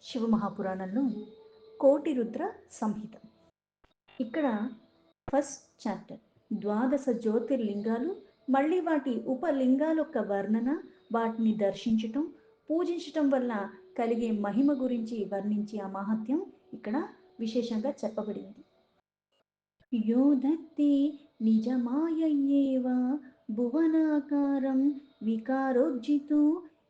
శివమహాపురాణంలో కోటి రుద్ర సంహిత. ఇక్కడ first chapter ద్వాదశ జ్యోతిర్లింగాలు, మళ్ళీ వాటి ఉపలింగాల యొక్క వర్ణన, వాటిని దర్శించటం, పూజించటం వల్ల కలిగే మహిమ గురించి వర్ణించి ఆ మహత్యం ఇక్కడ విశేషంగా చెప్పబడింది. యోధత్తి నిజమాయయేవ భువనాకారం వికారోజ్జితో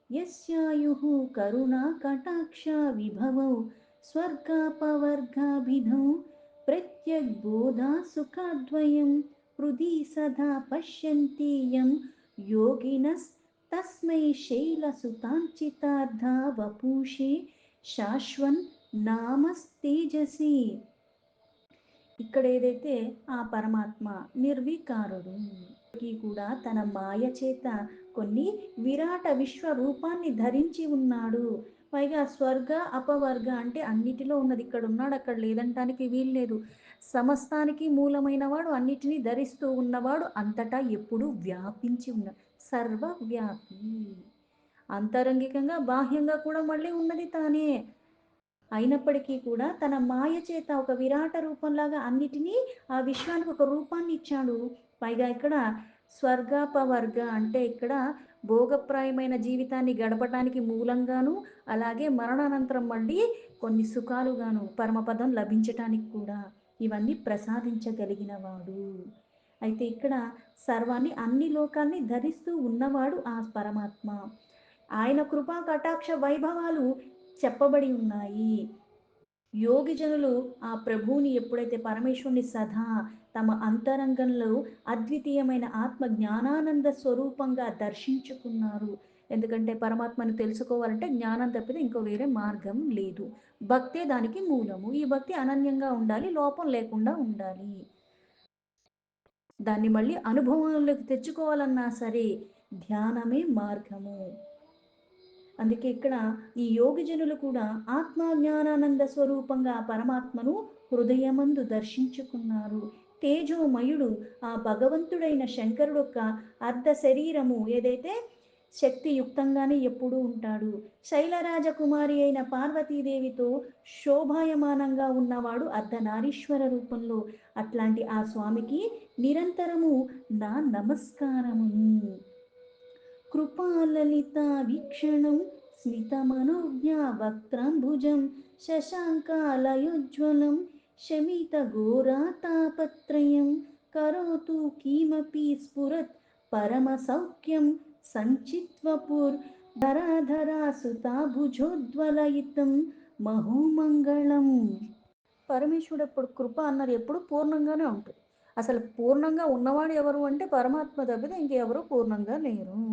యస్యాయుః కరుణా కటాక్ష విభవౌ స్వర్గాపవర్గాభిధౌ ప్రత్యగ్బోధా సుఖద్వయం హృది సదా పశ్యంతి యం యోగినస్తస్మై శైలసుతాంచితార్థా వపుషే శాశ్వన్ నామస్తేజసి. ఇక్కడ ఏదైతే ఆ పరమాత్మ నిర్వికారుడు కూడా తన మాయ చేత కొన్ని విరాట విశ్వరూపాన్ని ధరించి ఉన్నాడు. పైగా స్వర్గ అపవర్గ అంటే అన్నిటిలో ఉన్నది, ఇక్కడ ఉన్నాడు అక్కడ లేదంటానికి వీల్లేదు. సమస్తానికి మూలమైన వాడు, అన్నిటినీ ధరిస్తూ ఉన్నవాడు, అంతటా ఎప్పుడూ వ్యాపించి ఉన్నాడు, సర్వవ్యాపి. అంతరంగికంగా బాహ్యంగా కూడా మళ్ళీ ఉన్నది తానే. అయినప్పటికీ కూడా తన మాయ చేత ఒక విరాట రూపంలాగా అన్నిటినీ ఆ విశ్వానికి ఒక రూపాన్ని ఇచ్చాడు. పైగా ఇక్కడ స్వర్గాపవర్గ అంటే ఇక్కడ భోగప్రాయమైన జీవితాన్ని గడపటానికి మూలంగాను, అలాగే మరణానంతరం మళ్ళీ కొన్ని సుఖాలుగాను పరమపదం లభించటానికి కూడా ఇవన్నీ ప్రసాదించగలిగిన వాడు. అయితే ఇక్కడ సర్వాన్ని అన్ని లోకాల్ని ధరిస్తూ ఉన్నవాడు ఆ పరమాత్మ. ఆయన కృపా కటాక్ష వైభవాలు చెప్పబడి ఉన్నాయి. యోగి జనులు ఆ ప్రభువుని ఎప్పుడైతే పరమేశ్వరుని సదా తమ అంతరంగంలో అద్వితీయమైన ఆత్మ జ్ఞానానంద స్వరూపంగా దర్శించుకున్నారు. ఎందుకంటే పరమాత్మను తెలుసుకోవాలంటే జ్ఞానం తప్పితే ఇంకో వేరే మార్గం లేదు. భక్తే దానికి మూలము. ఈ భక్తి అనన్యంగా ఉండాలి, లోపం లేకుండా ఉండాలి. దాన్ని మళ్ళీ అనుభవంలోకి తెచ్చుకోవాలన్నా సరే ధ్యానమే మార్గము. అందుకే ఇక్కడ ఈ యోగి జనులు కూడా ఆత్మజ్ఞానానంద స్వరూపంగా పరమాత్మను హృదయమందు దర్శించుకున్నారు. తేజోమయుడు ఆ భగవంతుడైన శంకరుడు యొక్క అర్ధ శరీరము ఏదైతే శక్తియుక్తంగానే ఎప్పుడూ ఉంటాడు. శైలరాజకుమారి అయిన పార్వతీదేవితో శోభాయమానంగా ఉన్నవాడు అర్ధనారీశ్వర రూపంలో. అట్లాంటి ఆ స్వామికి నిరంతరము నా నమస్కారము. కృపాలలిత వీక్షణం స్మితమనోజ్ఞ వక్త్రాంబుజం శశాంకాలయోజ్వలం శమిత ఘోరాతాపత్రయం కరోతు కిమపి స్ఫురత్ పరమ సౌఖ్యం సంచిత్వపుర్ ధరాధరా సుతాభుజోద్వలయితం మహోమంగళం. పరమేశ్వరుడు ఎప్పుడు కృప అన్నది ఎప్పుడు పూర్ణంగానే ఉంటుంది. అసలు పూర్ణంగా ఉన్నవాడు ఎవరు అంటే పరమాత్మ తప్పితే ఇంకెవరు పూర్ణంగా లేరు.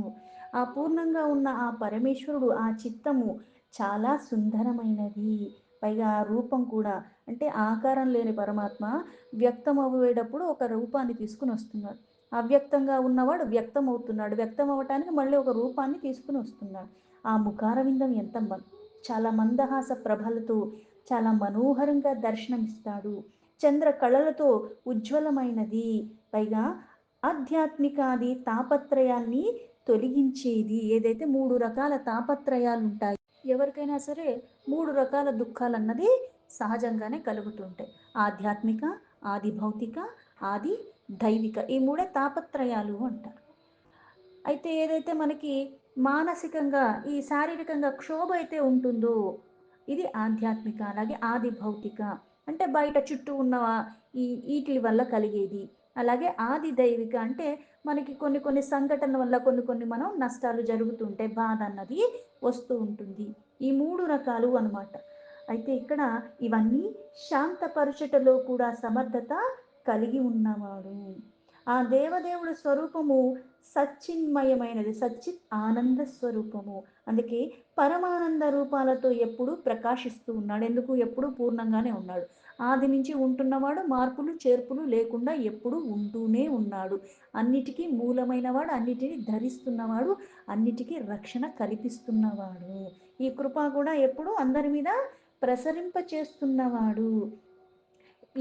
ఆ పూర్ణంగా ఉన్న ఆ పరమేశ్వరుడు ఆ చిత్తము చాలా సుందరమైనది. పైగా ఆ రూపం కూడా అంటే ఆకారం లేని పరమాత్మ వ్యక్తం అవ్వేటప్పుడు ఒక రూపాన్ని తీసుకుని వస్తున్నాడు. అవ్యక్తంగా ఉన్నవాడు వ్యక్తం అవుతున్నాడు. వ్యక్తం అవ్వటానికి మళ్ళీ ఒక రూపాన్ని తీసుకుని వస్తున్నాడు. ఆ ముఖారవిందం ఎంత చాలా మందహాస ప్రభలతో చాలా మనోహరంగా దర్శనమిస్తాడు. చంద్ర కళలతో ఉజ్వలమైనది. పైగా ఆధ్యాత్మికాది తాపత్రయాన్ని తొలగించేది. ఏదైతే 3 రకాల తాపత్రయాలు ఉంటాయి, ఎవరికైనా సరే 3 రకాల దుఃఖాలు అన్నది సహజంగానే కలుగుతుంటాయి. ఆధ్యాత్మిక, ఆది భౌతిక, ఆది దైవిక, ఈ 3 తాపత్రయాలు అంటారు. అయితే ఏదైతే మనకి మానసికంగా ఈ శారీరకంగా క్షోభ అయితే ఉంటుందో ఇది ఆధ్యాత్మిక. అలాగే ఆది భౌతిక అంటే బయట చుట్టూ ఉన్న వీటి వల్ల కలిగేది. అలాగే ఆది దైవిక అంటే మనకి కొన్ని కొన్ని సంఘటనల వల్ల కొన్ని మనం నష్టాలు జరుగుతుంటే బాధ అన్నది వస్తూ ఉంటుంది. ఈ 3 రకాలు అన్నమాట. అయితే ఇక్కడ ఇవన్నీ శాంతపరచుటలో కూడా సమర్థత కలిగి ఉన్నవాడు. ఆ దేవదేవుడి స్వరూపము సచ్చిన్మయమైనది, సచ్చిత్ ఆనంద స్వరూపము. అందుకే పరమానంద రూపాలతో ఎప్పుడూ ప్రకాశిస్తూ ఉన్నాడు. ఎందుకు? ఎప్పుడూ పూర్ణంగానే ఉన్నాడు. ఆది నుంచి ఉంటున్నవాడు, మార్పులు చేర్పులు లేకుండా ఎప్పుడూ ఉంటూనే ఉన్నాడు. అన్నిటికీ మూలమైనవాడు, అన్నిటినీ ధరిస్తున్నవాడు, అన్నిటికీ రక్షణ కల్పిస్తున్నవాడు. ఈ కృప కూడా ఎప్పుడూ అందరి మీద ప్రసరింప చేస్తున్నవాడు.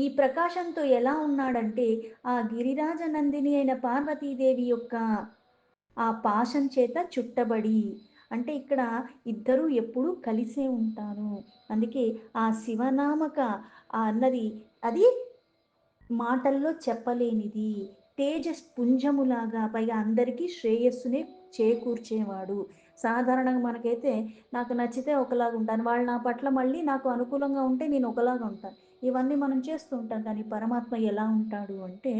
ఈ ప్రకాశంతో ఎలా ఉన్నాడంటే ఆ గిరిరాజ నందిని అయిన పార్వతీదేవి యొక్క ఆ పాశం చేత చుట్టబడి అంటే ఇక్కడ ఇద్దరూ ఎప్పుడూ కలిసే ఉంటారు. అందుకే ఆ శివనామక అన్నది అది మాటల్లో చెప్పలేనిది. తేజస్పుంజములాగా పైగా అందరికీ శ్రేయస్సునే చేకూర్చేవాడు. సాధారణంగా మనకైతే నాకు నచ్చితే ఒకలాగా ఉంటాను. వాళ్ళు నా పట్ల మళ్ళీ నాకు అనుకూలంగా ఉంటే నేను ఒకలాగా ఉంటాను. ఇవన్నీ మనం చేస్తూ ఉంటాం. కానీ పరమాత్మ ఎలా ఉంటాడు అంటే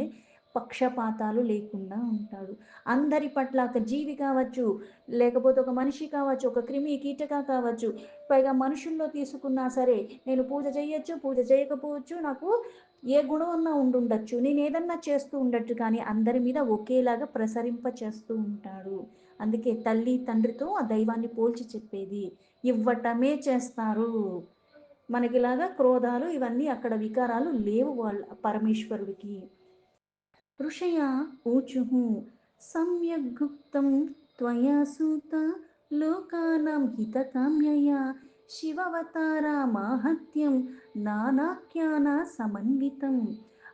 పక్షపాతాలు లేకుండా ఉంటాడు. అందరి పట్ల ఒక జీవి కావచ్చు, లేకపోతే ఒక మనిషి కావచ్చు, ఒక క్రిమి కీటక కావచ్చు, పైగా మనుషుల్లో తీసుకున్నా సరే నేను పూజ చేయొచ్చు, పూజ చేయకపోవచ్చు. నాకు ఏ గుణం అన్నా ఉండుండొచ్చు. నేనేదన్నా చేస్తూ ఉండొచ్చు కానీ అందరి మీద ఒకేలాగా ప్రసరింప చేస్తూ ఉంటాడు. అందుకే తల్లి, తండ్రితో ఆ దైవాన్ని పోల్చి చెప్పేది. ఇవ్వటమే చేస్తారు. మనకిలాగా క్రోధాలు ఇవన్నీ అక్కడ వికారాలు లేవు వాళ్ళ పరమేశ్వరుడికి. ఋషయ ऊचुः सम्यग्गुप्तं त्वया सूत लोकानां हितकाम्यया శివవతారా మాహత్యం నానాఖ్యాన సమన్వితం.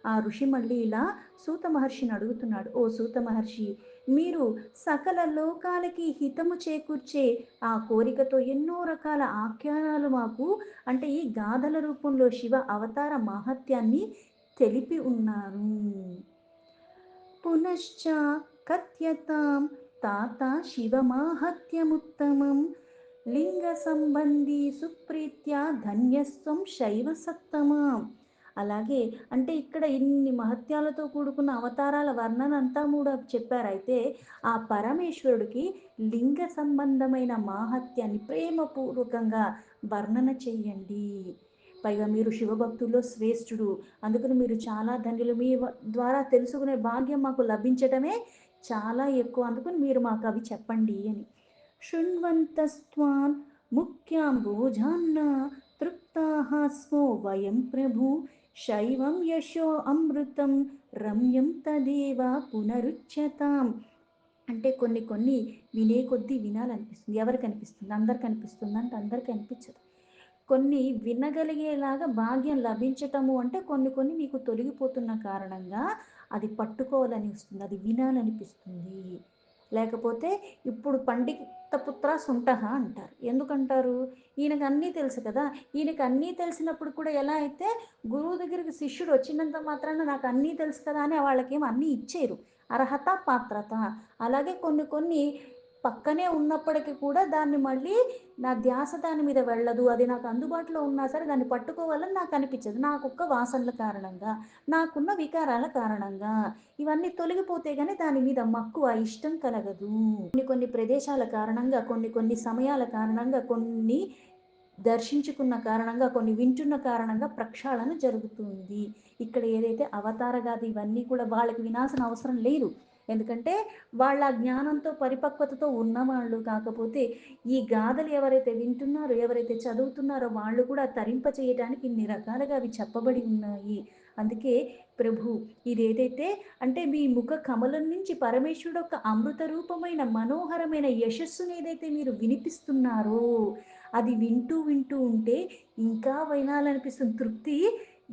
ఆ ఋషి మళ్ళీ ఇలా సూత మహర్షిని అడుగుతున్నాడు. ఓ సూత మహర్షి, మీరు సకల లోకాలకి హితము చేకూర్చే ఆ కోరికతో ఎన్నో రకాల ఆఖ్యానాలు మాకు అంటే ఈ గాథల రూపంలో శివ అవతార మాహత్యాన్ని తెలిపి ఉన్నారు. పునశ్చ కథ్యతాం తాత శివమాహత్యముత్తమం లింగ సంబంధి సుప్రీత్యా ధన్యస్వం శైవ సత్తమా. అలాగే అంటే ఇక్కడ ఇన్ని మహత్యాలతో కూడుకున్న అవతారాల వర్ణన అంతా కూడా చెప్పారైతే ఆ పరమేశ్వరుడికి లింగ సంబంధమైన మాహత్యాన్ని ప్రేమపూర్వకంగా వర్ణన చెయ్యండి. పైగా మీరు శివభక్తుల్లో శ్రేష్ఠుడు, అందుకని మీరు చాలా ధన్యులు. మీ ద్వారా తెలుసుకునే భాగ్యం మాకు లభించటమే చాలా ఎక్కువ, అందుకని మీరు మాకు అవి చెప్పండి అని. శృణ్వంతస్త్వాన్ ముఖ్యాంబోజాన్న తృప్తాః స్మో వయం ప్రభు శైవం యశో అమృతం రమ్యం తదేవ పునరుచ్యతాం. అంటే కొన్ని కొన్ని వినే కొద్దీ వినాలనిపిస్తుంది. ఎవరికి అనిపిస్తుంది? అందరికి అనిపిస్తుంది అంటే అందరికీ అనిపించదు. కొన్ని వినగలిగేలాగా భాగ్యం లభించటము అంటే కొన్ని కొన్ని మీకు తొలగిపోతున్న కారణంగా అది పట్టుకోవాలని వస్తుంది. అది వినాలనిపిస్తుంది. లేకపోతే ఇప్పుడు పండిత పుత్ర సుంటః అంటారు. ఎందుకంటారు? ఈయనకు అన్నీ తెలుసు కదా! ఈయనకి అన్నీ తెలిసినప్పుడు కూడా ఎలా అయితే గురువు దగ్గరికి శిష్యుడు వచ్చినంత మాత్రాన నాకు అన్నీ తెలుసు కదా అని వాళ్ళకేమి అన్నీ ఇచ్చేయరు. అర్హత, పాత్రత. అలాగే కొన్ని కొన్ని పక్కనే ఉన్నప్పటికీ కూడా దాన్ని మళ్ళీ నా ధ్యాస దాని మీద వెళ్ళదు. అది నాకు అందుబాటులో ఉన్నా సరే దాన్ని పట్టుకోవాలని నాకు అనిపించదు. నాకొక్క వాసనల కారణంగా, నాకున్న వికారాల కారణంగా. ఇవన్నీ తొలగిపోతే గాని దాని మీద మక్కువ, ఇష్టం కలగదు. కొన్ని కొన్ని ప్రదేశాల కారణంగా, కొన్ని కొన్ని సమయాల కారణంగా, కొన్ని దర్శించుకున్న కారణంగా, కొన్ని వింటున్న కారణంగా ప్రక్షాళన జరుగుతుంది. ఇక్కడ ఏదైతే అవతారగాది ఇవన్నీ కూడా వాళ్ళకి వినాల్సిన అవసరం లేదు. ఎందుకంటే వాళ్ళ జ్ఞానంతో పరిపక్వతతో ఉన్నవాళ్ళు. కాకపోతే ఈ గాథలు ఎవరైతే వింటున్నారో, ఎవరైతే చదువుతున్నారో వాళ్ళు కూడా తరింప చేయటానికి ఇన్ని రకాలుగా అవి చెప్పబడి ఉన్నాయి. అందుకే ప్రభు ఇదేదైతే అంటే మీ ముఖ కమలం నుంచి పరమేశ్వరుడు యొక్క అమృత రూపమైన మనోహరమైన యశస్సుని ఏదైతే మీరు వినిపిస్తున్నారో అది వింటూ వింటూ ఉంటే ఇంకా వినాలనిపిస్తుంది. తృప్తి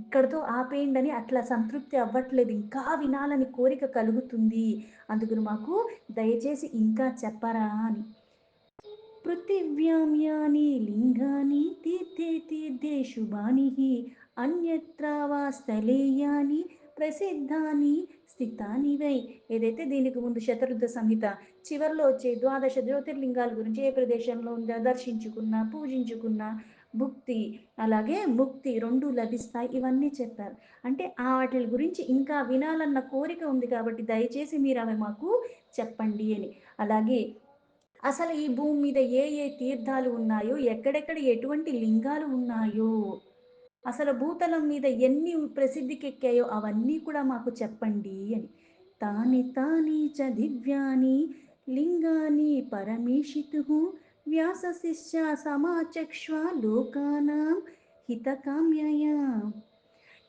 ఇక్కడితో ఆపేయండని అట్లా సంతృప్తి అవ్వట్లేదు. ఇంకా వినాలని కోరిక కలుగుతుంది. అందుకని మాకు దయచేసి ఇంకా చెప్పరా అని. పృథివ్యాం యాని లింగాని తీర్థే తీర్థే శుభాని అన్యత్ర వా స్థలే యాని ప్రసిద్ధాని స్థితాని వై. ఏదైతే దీనికి ముందు శతరుద్ధ సంహిత చివరిలో వచ్చే ద్వాదశ జ్యోతిర్లింగాల గురించి ఏ ప్రదేశంలో ఉందో దర్శించుకున్నా పూజించుకున్నా భుక్తి అలాగే ముక్తి రెండు లభిస్తాయి ఇవన్నీ చెప్పారు. అంటే ఆ వాటి గురించి ఇంకా వినాలన్న కోరిక ఉంది కాబట్టి దయచేసి మీరు అవి మాకు చెప్పండి అని. అలాగే అసలు ఈ భూమి మీద ఏ ఏ తీర్థాలు ఉన్నాయో, ఎక్కడెక్కడ ఎటువంటి లింగాలు ఉన్నాయో, అసలు భూతలం మీద ఎన్ని ప్రసిద్ధికెక్కాయో అవన్నీ కూడా మాకు చెప్పండి అని. తాని తాని చ దివ్యాని లింగాని పరమేషితుః వ్యాస శిష్య సమాచక్ష్వ లోకానాం హితకామ్యయా.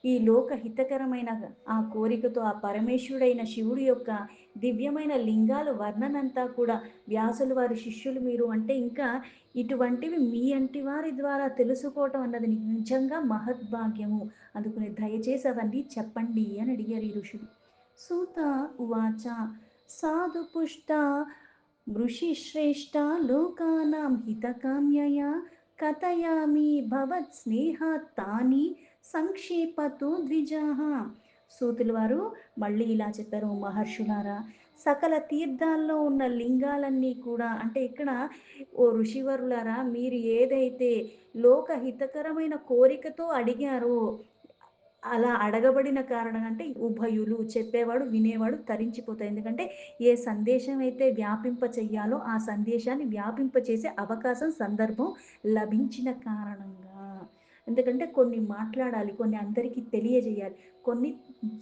ఈ లోక హితకరమైన ఆ కోరికతో ఆ పరమేశ్వరుడైన శివుడి యొక్క దివ్యమైన లింగాలు వర్ణనంతా కూడా వ్యాసులు వారి శిష్యులు మీరు అంటే ఇంకా ఇటువంటివి మీ అంటి వారి ద్వారా తెలుసుకోవటం అన్నది నిజంగా మహద్భాగ్యము. అందుకని దయచేసి అవన్నీ చెప్పండి అని అడిగారు ఈ ఋషులు. సూత ఉవాచ సాధు పుష్ట వృషిశ్రేష్టా లోకానాం హితకామ్యయా కథయామి భవత్ స్నేహాత్ తాని సంక్షేపతు ద్విజాః. సూతుల వారు మళ్ళీ ఇలా చెప్పారు, మహర్షులారా, సకల తీర్థాల్లో ఉన్న లింగాలన్నీ కూడా అంటే ఇక్కడ ఓ ఋషివరులారా, మీరు ఏదైతే లోకహితకరమైన కోరికతో అడిగారో, అలా అడగబడిన కారణం అంటే ఉభయులు చెప్పేవాడు వినేవాడు తరించిపోతాయి. ఎందుకంటే ఏ సందేశం అయితే వ్యాపింప చెయ్యాలో ఆ సందేశాన్ని వ్యాపింప చేసే అవకాశం సందర్భం లభించిన కారణంగా. ఎందుకంటే కొన్ని మాట్లాడాలి, కొన్ని అందరికీ తెలియజేయాలి, కొన్ని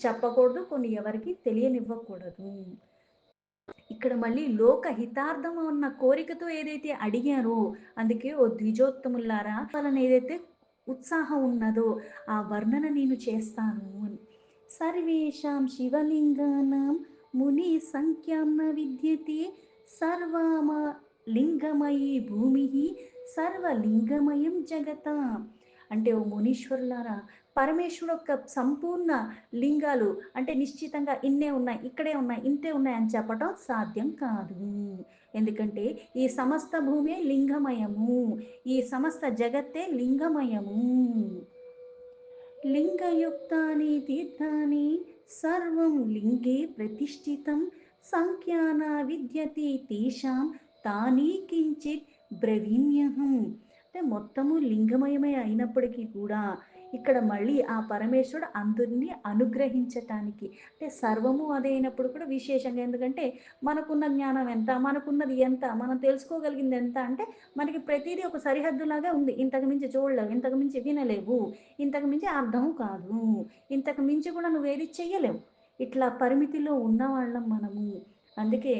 చెప్పకూడదు, కొన్ని ఎవరికి తెలియనివ్వకూడదు. ఇక్కడ మళ్ళీ లోక హితార్థం ఉన్న కోరికతో ఏదైతే అడిగారో, అందుకే ఓ ద్విజోత్తములారా వాళ్ళని ఏదైతే ఉత్సాహం ఉన్నదో ఆ వర్ణన నేను చేస్తాను అని. సర్వేషాం శివలింగానాం ముని సంఖ్యాం న విద్యతే సర్వామ లింగమయీ భూమి సర్వలింగమయం జగత. అంటే ఓ మునీశ్వరులారా, పరమేశ్వరుడు యొక్క సంపూర్ణ లింగాలు అంటే నిశ్చితంగా ఇన్నే ఉన్నాయి, ఇక్కడే ఉన్నాయి, ఇంతే ఉన్నాయి అని చెప్పటం సాధ్యం కాదు. ఎందుకంటే ఈ సమస్త భూమే లింగమయము, ఈ సమస్త జగత్తే లింగమయము. లింగయుక్తాని తీర్థాని సర్వం లింగే ప్రతిష్ఠితం సంఖ్యాన విద్యతే తేషాం తాని కించిత్ బ్రవీమ్యహం. అంటే మొత్తము లింగమయమే అయినప్పటికీ కూడా ఇక్కడ మళ్ళీ ఆ పరమేశ్వరుడు అందరినీ అనుగ్రహించటానికి, అంటే సర్వము అదే అయినప్పుడు కూడా విశేషంగా, ఎందుకంటే మనకున్న జ్ఞానం ఎంత, మనకున్నది ఎంత, మనం తెలుసుకోగలిగింది ఎంత అంటే మనకి ప్రతిదీ ఒక సరిహద్దులాగా ఉంది. ఇంతకు మించి చూడలేవు, ఇంతకు మించి వినలేవు, ఇంతకు మించి అర్థం కాదు, ఇంతకు మించి కూడా నువ్వేది చెయ్యలేవు. ఇట్లా పరిమితిలో ఉన్నవాళ్ళం మనము. అందుకే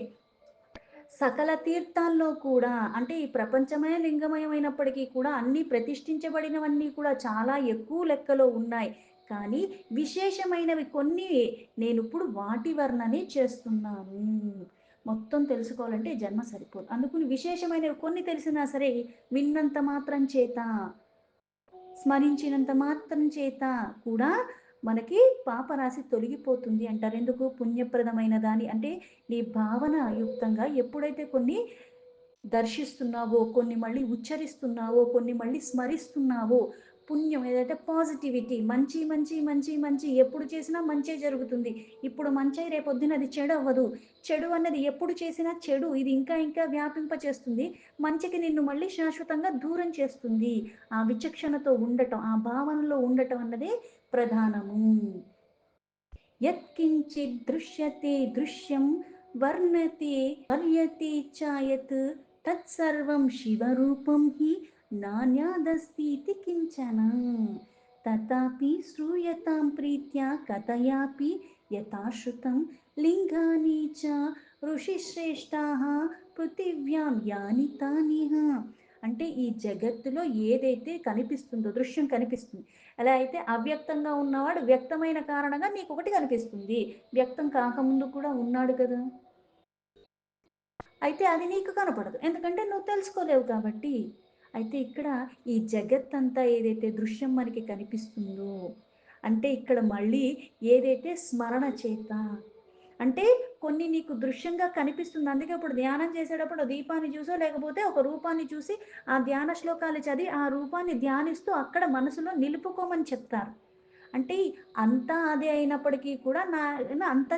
సకల తీర్థాల్లో కూడా అంటే ఈ ప్రపంచమే లింగమయమైనప్పటికీ కూడా అన్నీ ప్రతిష్ఠించబడినవన్నీ కూడా చాలా ఎక్కువ లెక్కలో ఉన్నాయి. కానీ విశేషమైనవి కొన్ని నేను ఇప్పుడు వాటి వర్ణనే చేస్తున్నాను. మొత్తం తెలుసుకోవాలంటే జన్మ సరిపోదు. అందుకని విశేషమైనవి కొన్ని తెలిసినా సరే విన్నంత మాత్రం చేత, స్మరించినంత మాత్రం చేత కూడా మనకి పాపరాశి తొలగిపోతుంది అంటారు. ఎందుకు? పుణ్యప్రదమైన దాని అంటే నీ భావన యుక్తంగా ఎప్పుడైతే కొన్ని దర్శిస్తున్నావో, కొన్ని మళ్ళీ ఉచ్చరిస్తున్నావో, కొన్ని మళ్ళీ స్మరిస్తున్నావో, పుణ్యం ఏదైతే పాజిటివిటీ, మంచి మంచి మంచి మంచి ఎప్పుడు చేసినా మంచే జరుగుతుంది. ఇప్పుడు మంచై రేపొద్దున అది చెడు అవ్వదు. చెడు అన్నది ఎప్పుడు చేసినా చెడు ఇది ఇంకా ఇంకా వ్యాపింప చేస్తుంది. మంచికి నిన్ను మళ్ళీ శాశ్వతంగా దూరం చేస్తుంది. ఆ విచక్షణతో ఉండటం, ఆ భావనలో ఉండటం అన్నదే ప్రధానము. యత్కించిత్ దృశ్యతే దృశ్యం వర్ణతే వర్యతే చాయత్ తత్సర్వం శివరూపం హి నాన్యాదస్తితి కించన. తథాపి శ్రూయతాం ప్రీత్యా కథయాపి యథాశ్రుతం లింగాని చ ఋషిశ్రేష్టాః పృథివ్యాం యాని తానిహ. అంటే ఈ జగత్తులో ఏదైతే కనిపిస్తుందో, దృశ్యం కనిపిస్తుంది, ఎలా అయితే అవ్యక్తంగా ఉన్నవాడు వ్యక్తమైన కారణంగా నీకు ఒకటి కనిపిస్తుంది, వ్యక్తం కాకముందు కూడా ఉన్నాడు కదా, అయితే అది నీకు కనపడదు, ఎందుకంటే నువ్వు తెలుసుకోలేవు కాబట్టి. అయితే ఇక్కడ ఈ జగత్తంతా ఏదైతే దృశ్యం మనకి కనిపిస్తుందో, అంటే ఇక్కడ మళ్ళీ ఏదైతే స్మరణ చేత, అంటే కొన్ని నీకు దృశ్యంగా కనిపిస్తుంది. అందుకే ఇప్పుడు ధ్యానం చేసేటప్పుడు దీపాన్ని చూసో లేకపోతే ఒక రూపాన్ని చూసి ఆ ధ్యాన శ్లోకాలు చదివి ఆ రూపాన్ని ధ్యానిస్తూ అక్కడ మనసులో నిలుపుకోమని చెప్తారు. అంటే అంతా అదే అయినప్పటికీ కూడా అంత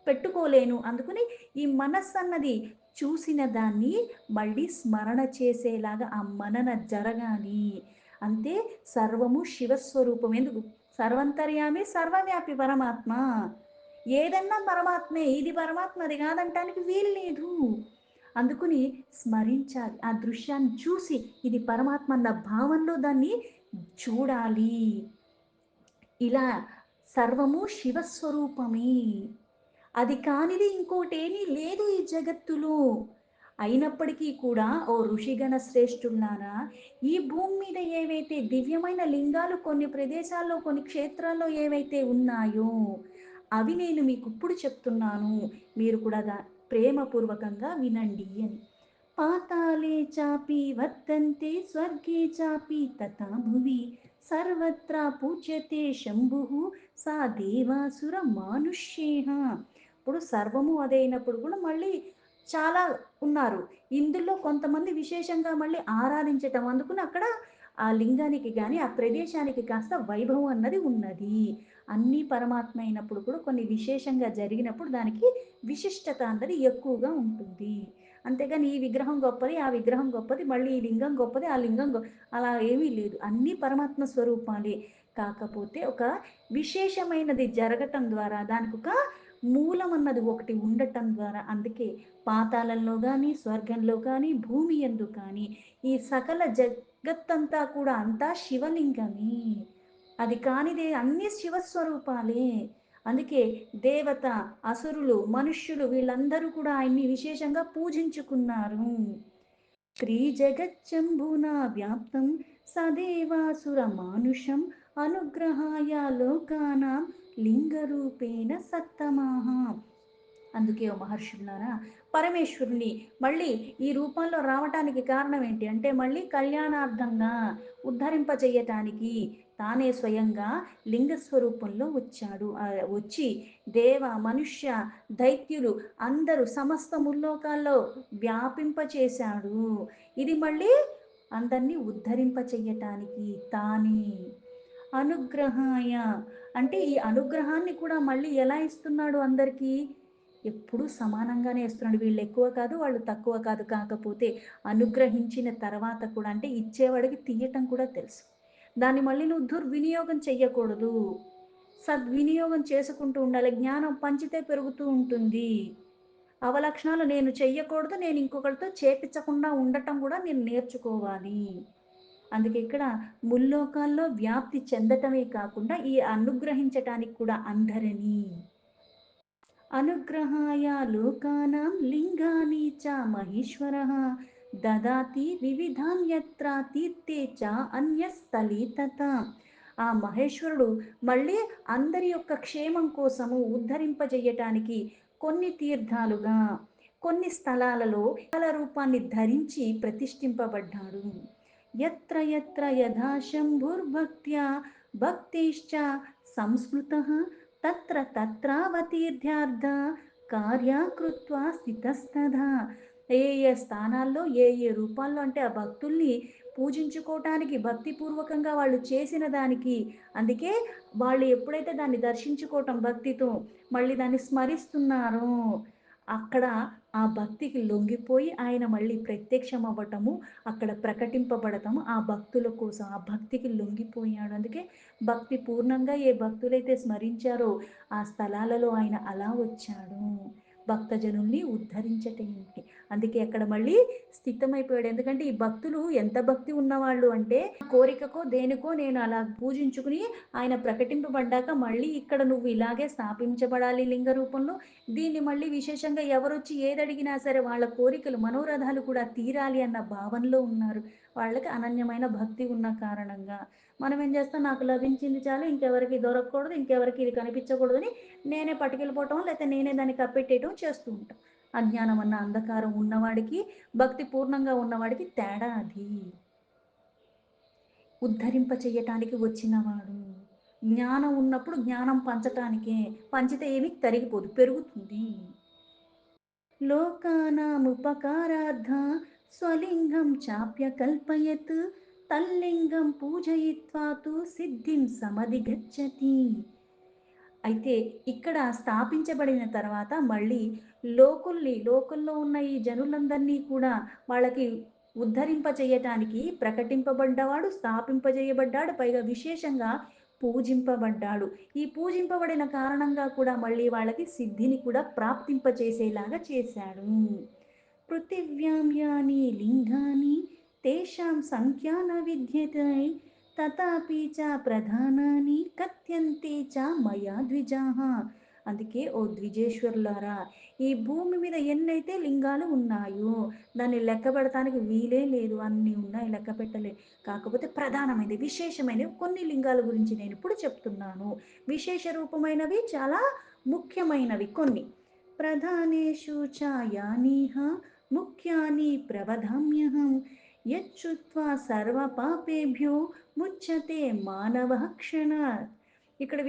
పెట్టుకోలేను, అందుకని ఈ మనస్సు అన్నది చూసిన దాన్ని మళ్ళీ స్మరణ చేసేలాగా ఆ మనన జరగాలి. అంతే, సర్వము శివస్వరూపం. ఎందుకు? సర్వంతర్యామి సర్వవ్యాపి పరమాత్మ. ఏదన్నా పరమాత్మే, ఇది పరమాత్మ అది కాదంటానికి వీలు లేదు. అందుకుని స్మరించాలి, ఆ దృశ్యాన్ని చూసి ఇది పరమాత్మ అన్న భావంలో దాన్ని చూడాలి. ఇలా సర్వము శివస్వరూపమే, అది కానిది ఇంకోటేమీ లేదు ఈ జగత్తులో. అయినప్పటికీ కూడా ఓ ఋషిగణ శ్రేష్ఠులారా, ఈ భూమి మీద ఏవైతే దివ్యమైన లింగాలు కొన్ని ప్రదేశాల్లో కొన్ని క్షేత్రాల్లో ఏవైతే ఉన్నాయో అవి నేను మీకు ఇప్పుడు చెప్తున్నాను, మీరు కూడా ప్రేమపూర్వకంగా వినండి అని. పాతాళే చాపి వర్తంతే స్వర్గే చాపి తథా భువి సర్వత్రా పూజ్యతే శంభుః సా దేవాసుర మానుష్యేహ. ఇప్పుడు సర్వము అదే అయినప్పుడు కూడా మళ్ళీ చాలా ఉన్నారు. ఇందులో కొంతమంది విశేషంగా మళ్ళీ ఆరాధించటం అందుకుని అక్కడ ఆ లింగానికి గాని, ఆ ప్రదేశానికి కాస్త వైభవం అన్నది ఉన్నది. అన్నీ పరమాత్మ అయినప్పుడు కూడా కొన్ని విశేషంగా జరిగినప్పుడు దానికి విశిష్టత అన్నది ఎక్కువగా ఉంటుంది. అంతేగాని ఈ విగ్రహం గొప్పది, ఆ విగ్రహం గొప్పది, మళ్ళీ ఈ లింగం గొప్పది, ఆ లింగం అలా ఏమీ లేదు. అన్నీ పరమాత్మ స్వరూపాలే. కాకపోతే ఒక విశేషమైనది జరగటం ద్వారా దానికొక మూలం అన్నది ఒకటి ఉండటం ద్వారా అందుకే పాతాళంలో గాని, స్వర్గంలో కానీ, భూమి యందు కానీ, ఈ సకల జగత్తంతా కూడా అంతా శివలింగమే. అది కానిదే అన్నీ శివస్వరూపాలే. అందుకే దేవత, అసురులు, మనుష్యులు వీళ్ళందరూ కూడా ఆయన్ని విశేషంగా పూజించుకున్నారు. త్రిజగచ్చంబునా వ్యాప్తం సదేవాసురమానుషం అనుగ్రహాయ లోకానాం లింగరూపేణ సత్తమాహ. అందుకే ఓ మహర్షులారా పరమేశ్వరుని మళ్ళీ ఈ రూపంలో రావటానికి కారణం ఏంటి అంటే మళ్ళీ కళ్యాణార్థంగా ఉద్ధరింపజేయటానికి తానే స్వయంగా లింగ స్వరూపంలో వచ్చాడు. వచ్చి దేవ మనుష్య దైత్యులు అందరూ సమస్త ముల్లోకాల్లో వ్యాపింపచేశాడు. ఇది మళ్ళీ అందరినీ ఉద్ధరింప చెయ్యటానికి తానే అనుగ్రహాయ అంటే ఈ అనుగ్రహాన్ని కూడా మళ్ళీ ఎలా ఇస్తున్నాడు అందరికీ ఎప్పుడూ సమానంగానే ఇస్తున్నాడు. వీళ్ళు ఎక్కువ కాదు, వాళ్ళు తక్కువ కాదు. కాకపోతే అనుగ్రహించిన తర్వాత కూడా అంటే ఇచ్చేవాడికి తీయటం కూడా తెలుసు. దాన్ని మళ్ళీ నువ్వు దుర్వినియోగం చెయ్యకూడదు. సద్వినియోగం చేసుకుంటూ ఉండాలి. జ్ఞానం పంచితే పెరుగుతూ ఉంటుంది. అవలక్షణాలు నేను చెయ్యకూడదు. నేను ఇంకొకరితో చేపిచ్చకుండా ఉండటం కూడా నేను నేర్చుకోవాలి. అందుకే ఇక్కడ ముల్లోకాల్లో వ్యాప్తి చెందటమే కాకుండా ఈ అనుగ్రహించటానికి కూడా అందరినీ అనుగ్రహాయ లోకానాం లింగాని చ మహేశ్వరః దదాతి వివిధాన్ యత్ర తీర్థే చ అన్యస్థలే తథా. ఆ మహేశ్వరుడు మళ్ళీ అందరి యొక్క క్షేమం కోసము ఉద్ధరింపజేయటానికి కొన్ని తీర్థాలుగా కొన్ని స్థలాలలో రూపాన్ని ధరించి ప్రతిష్ఠింపబడ్డాడు. యత్ర యత్ర యథా శంభుర్భక్త్యా భక్తిశ్చ సంస్మృతః తత్ర తత్రావతీర్థ్యార్థ కార్యకృత్వా స్థితస్తథా. ఏ ఏ స్థానాల్లో ఏ ఏ రూపాల్లో అంటే ఆ భక్తుల్ని పూజించుకోవటానికి భక్తిపూర్వకంగా వాళ్ళు చేసిన దానికి అందుకే వాళ్ళు ఎప్పుడైతే దాన్ని దర్శించుకోవటం భక్తితో మళ్ళీ దాన్ని స్మరిస్తున్నారో అక్కడ ఆ భక్తికి లొంగిపోయి ఆయన మళ్ళీ ప్రత్యక్షం అవ్వటము అక్కడ ప్రకటింపబడటము ఆ భక్తుల కోసం ఆ భక్తికి లొంగిపోయాడు. అందుకే భక్తి పూర్ణంగా ఏ భక్తులైతే స్మరించారో ఆ స్థలాలలో ఆయన అలా వచ్చాడు. భక్తజనుల్ని ఉద్ధరించటానికి. అందుకే అక్కడ మళ్ళీ స్థితమైపోయాడు. ఎందుకంటే ఈ భక్తులు ఎంత భక్తి ఉన్నవాళ్ళు అంటే కోరికకో దేనికో నేను అలా పూజించుకుని ఆయన ప్రకటింపబడ్డాక మళ్ళీ ఇక్కడ నువ్వు ఇలాగే స్థాపించబడాలి లింగ రూపంలో. దీన్ని మళ్ళీ విశేషంగా ఎవరొచ్చి ఏదడిగినా సరే వాళ్ళ కోరికలు మనోరథాలు కూడా తీరాలి అన్న భావనలో ఉన్నారు. వాళ్ళకి అనన్యమైన భక్తి ఉన్న కారణంగా. మనం ఏం చేస్తాం నాకు లభించింది చాలు ఇంకెవరికి దొరకకూడదు, ఇంకెవరికి ఇది కనిపించకూడదని నేనే పట్టుకెళ్ళిపోవటం లేకపోతే నేనే దాన్ని కప్పెట్టేయటం చేస్తూ ఉంటాం. అజ్ఞానం అన్న అంధకారం ఉన్నవాడికి, భక్తి పూర్ణంగా ఉన్నవాడికి తేడా అది. ఉద్ధరింప చెయ్యటానికి వచ్చినవాడు. జ్ఞానం ఉన్నప్పుడు జ్ఞానం పంచటానికే. పంచితే ఏమి తరిగిపోదు, పెరుగుతుంది. లోకానాముపకారార్థ స్వలింగం చాప్యకల్పయత్ తల్లింగం పూజయిత్వా తు సిద్ధిం సమధిగచ్చతి. అయితే ఇక్కడ స్థాపించబడిన తర్వాత మళ్ళీ లోకుల్లో ఉన్న ఈ జనులందరినీ కూడా వాళ్ళకి ఉద్ధరింప చేయటానికి ప్రకటింపబడ్డవాడు, స్థాపింపజేయబడ్డాడు. పైగా విశేషంగా పూజింపబడ్డాడు. ఈ పూజింపబడిన కారణంగా కూడా మళ్ళీ వాళ్ళకి సిద్ధిని కూడా ప్రాప్తింపచేసేలాగా చేశాడు. పృథివ్యాం యాని లింగాని తేషాం సంఖ్యా న విద్యతే తథాపి చ ప్రధానాని కథ్యంతే చ మయా ద్విజాః. అందుకే ఓ ద్విజేశ్వరులారా ఈ భూమి మీద ఎన్నైతే లింగాలు ఉన్నాయో దాన్ని లెక్క పెడతానికి వీలే లేదు. అన్నీ ఉన్నాయి లెక్క పెట్టలే. కాకపోతే ప్రధానమైనది విశేషమైనవి కొన్ని లింగాల గురించి నేను ఇప్పుడు చెప్తున్నాను. విశేష రూపమైనవి చాలా ముఖ్యమైనవి కొన్ని. ప్రధానేషు చ యానీహ ముఖ్యాని ప్రవధామ్యహం యచ్చుత్వా సర్వ పాపేభ్యో ముచ్యతే మానవ క్షణాత్. ఇక్కడ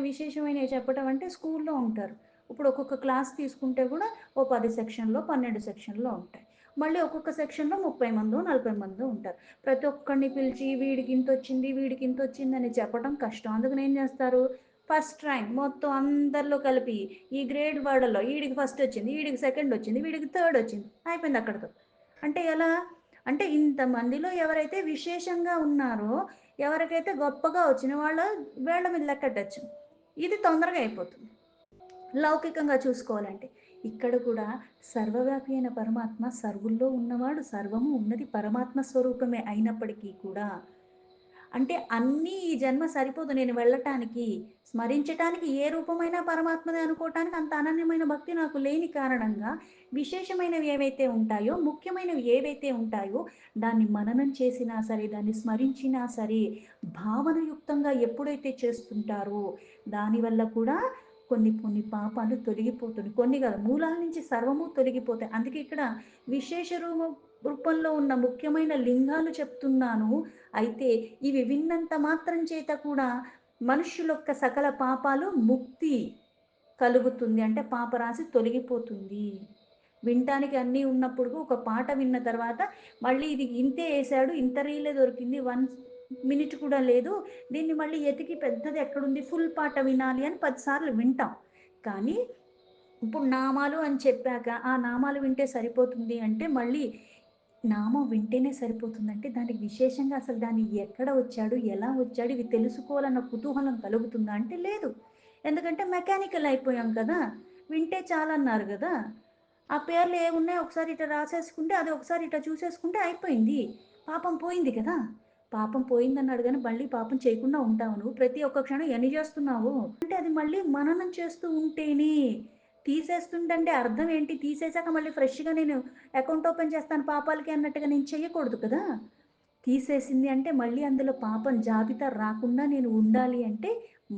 విశేషమైన చెప్పటం అంటే స్కూల్లో ఉంటారు. ఇప్పుడు ఒక్కొక్క క్లాస్ తీసుకుంటే కూడా ఓ 10 సెక్షన్‌లో, 12 సెక్షన్‌లో ఉంటాయి. మళ్ళీ ఒక్కొక్క సెక్షన్‌లో 30 మందో, 40 మందో ఉంటారు. ప్రతి ఒక్కడిని పిలిచి వీడికింతొచ్చింది, వీడికింతొచ్చిందని చెప్పడం కష్టం. అందుకని ఏం చేస్తారు, ఫస్ట్ ర్యాంక్ మొత్తం అందరిలో కలిపి ఈ గ్రేడ్ వార్డుల్లో ఈడికి ఫస్ట్ వచ్చింది, ఈడికి సెకండ్ వచ్చింది, వీడికి థర్డ్ వచ్చింది. అయిపోయింది అక్కడితో. అంటే ఎలా? అంటే ఇంతమందిలో ఎవరైతే విశేషంగా ఉన్నారో, ఎవరికైతే గొప్పగా వచ్చిన వాళ్ళ వేళ్ళ మీద లెక్కట్టొచ్చు. ఇది తొందరగా అయిపోతుంది. లౌకికంగా చూసుకోవాలంటే. ఇక్కడ కూడా సర్వవ్యాపి అయిన పరమాత్మ సర్వుల్లో ఉన్నవాడు, సర్వము ఉన్నది పరమాత్మ స్వరూపమే అయినప్పటికీ కూడా అంటే అన్నీ ఈ జన్మ సరిపోదు నేను వెళ్ళటానికి, స్మరించటానికి ఏ రూపమైనా పరమాత్మనే అనుకోవటానికి అంత అనన్యమైన భక్తి నాకు లేని కారణంగా, విశేషమైనవి ఏవైతే ఉంటాయో, ముఖ్యమైనవి ఏవైతే ఉంటాయో, దాన్ని మననం చేసినా సరే, దాన్ని స్మరించినా సరే, భావనయుక్తంగా ఎప్పుడైతే చేస్తుంటారో, దానివల్ల కూడా కొన్ని కొన్ని పాపాలు తొలగిపోతుంది. కొన్ని కాదు, మూలాల నుంచి సర్వము తొలగిపోతాయి. అందుకే ఇక్కడ విశేష రూపంలో ఉన్న ముఖ్యమైన లింగాలు చెప్తున్నాను. అయితే ఇవి విన్నంత మాత్రం చేత కూడా మనుష్యులొక్క సకల పాపాలు ముక్తి కలుగుతుంది. అంటే పాపరాశి తొలగిపోతుంది. వినటానికి అన్నీ ఉన్నప్పుడు ఒక పాట విన్న తర్వాత మళ్ళీ ఇది ఇంతే యేశాడు, ఇంత రీలే దొరికింది, 1 మినిట్ కూడా లేదు. దీన్ని మళ్ళీ ఎతికి పెద్దది ఎక్కడుంది, ఫుల్ పాట వినాలి అని 10 సార్లు వింటాం. కానీ ఇప్పుడు నామాలు అని చెప్పాక, ఆ నామాలు వింటే సరిపోతుంది అంటే మళ్ళీ నామం వింటేనే సరిపోతుందంటే దానికి విశేషంగా అసలు దాన్ని ఎక్కడ వచ్చాడు, ఎలా వచ్చాడు, ఇవి తెలుసుకోవాలన్న కుతూహలం కలుగుతుందా అంటే లేదు. ఎందుకంటే మెకానికల్ అయిపోయాం కదా! వింటే చాలన్నారు గదా! ఆ పేర్లు ఏమున్నాయో ఒకసారి ఇట్లా రాసేసుకుంటే, అది ఒకసారి ఇట్లా చూసేసుకుంటే అయిపోయింది. పాపం పోయింది కదా! పాపం పోయిందన్నాడు గానీ మళ్ళీ పాపం చేయకుండా ఉంటావా నువ్వు? ప్రతి ఒక్క క్షణం ఎన్ని చేస్తున్నావు? అంటే అది మళ్ళీ మననం చేస్తూ ఉంటేనే. తీసేస్తుండంటే అర్థం ఏంటి? తీసేసాక మళ్ళీ ఫ్రెష్‌గా నేను అకౌంట్ ఓపెన్ చేస్తాను పాపాలకి అన్నట్టుగా నేను చెయ్యకూడదు కదా! తీసేసింది అంటే మళ్ళీ అందులో పాపం జాబితా రాకుండా నేను ఉండాలి అంటే,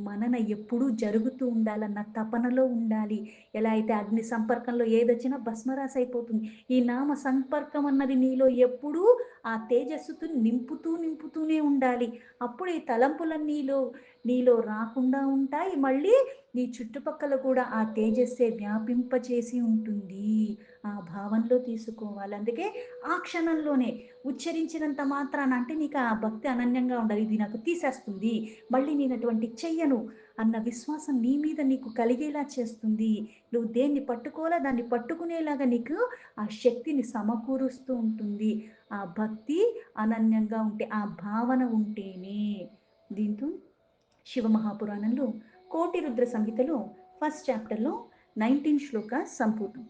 మనన ఎప్పుడూ జరుగుతూ ఉండాలన్న తపనలో ఉండాలి. ఎలా అయితే అగ్ని సంపర్కంలో ఏదొచ్చినా భస్మరాశి అయిపోతుంది. ఈ నామ సంపర్కం అన్నది నీలో ఎప్పుడూ ఆ తేజస్సుతో నింపుతూనే ఉండాలి. అప్పుడు ఈ తలంపులన్నీ నీలో రాకుండా ఉంటాయి. మళ్ళీ నీ చుట్టుపక్కల కూడా ఆ తేజస్సే వ్యాపింపచేసి ఉంటుంది. ఆ భావనలో తీసుకోవాలి. అందుకే ఆ క్షణంలోనే ఉచ్చరించినంత మాత్రాన అంటే నీకు ఆ భక్తి అనన్యంగా ఉండాలి. ఇది నాకు తీసేస్తుంది. మళ్ళీ నేను అటువంటిది చెయ్యను అన్న విశ్వాసం నీ మీద నీకు కలిగేలా చేస్తుంది. నువ్వు దేన్ని పట్టుకోవాలో దాన్ని పట్టుకునేలాగా నీకు ఆ శక్తిని సమకూరుస్తూ ఉంటుంది. ఆ భక్తి అనన్యంగా ఉంటే, ఆ భావన ఉంటేనే. దీంతో శివమహాపురాణంలో కోటి రుద్ర సంహితలో ఫస్ట్ చాప్టర్‌లో 19 శ్లోకాస్ సంపూర్ణం.